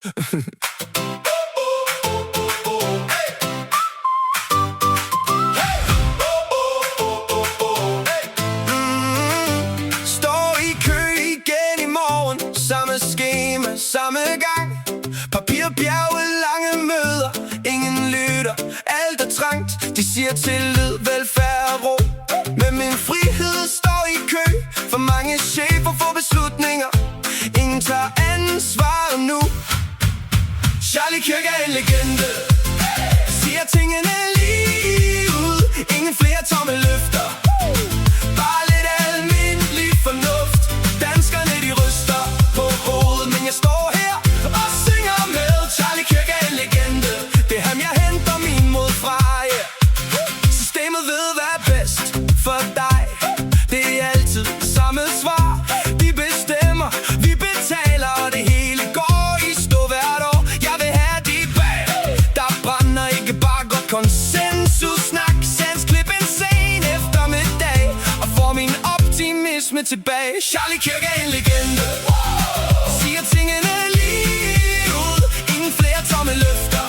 Står i kø igen i morgen, samme skema, samme gang. Papirbjerge, lange møder, ingen lytter, alt er trangt. De siger tillid, velfærd og ro, men min frihed står i kø. For mange chefer får beslutninger, ingen tager ansvar nu. Charlie Kirk er en legende, siger tingene lige ud. Ingen flere tomme løfter, bare lidt almindelig fornuft. Danskerne de ryster på hovedet, men jeg står her og synger med. Charlie Kirk er en legende, det er ham jeg henter min mod fra, yeah. Systemet ved hvad er bedst for dig, det er altid samme svar. De bestemmer, vi betaler, og det hele går i stå hvert år. Jeg vil have de bag, der brænder, ikke bare godt konsensus snak. Sans klip en sen eftermiddag og får min optimisme tilbage. Charlie Kirk er en legende, siger tingene lige ud. Ingen flere tomme løfter,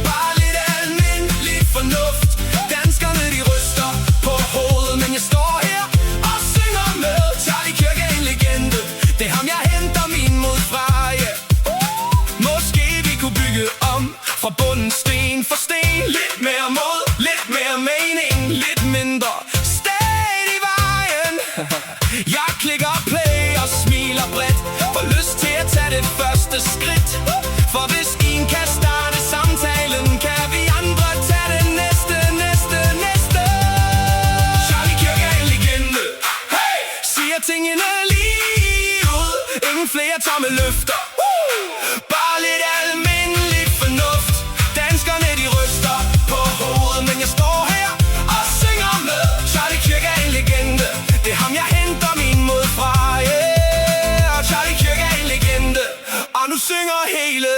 bare lidt almindelig fornuft. Danskerne de ryster på hovedet, men jeg står her og synger med. Charlie Kirk er en legende, det er ham jeg henter min mod fra, yeah. Måske vi kunne bygge om fra bunden, sten for sten. Lidt mere mod, lidt mere mening, lidt mindre stat i vejen. Jeg klikker play og smiler bredt, får lyst til at tage det første skridt. For hvis en kan starte samtalen, kan vi andre tage det næste. Charlie Kirk er en legende, hey! Siger tingene lige ud. Ingen flere tomme løfter, bare lidt almindelig fornuft. Danskerne de ryster på hovedet, men jeg står her og synger med. Charlie Kirk er en legende, det er ham jeg henter min mod fra, yeah. Charlie Kirk er en legende, og nu synger hele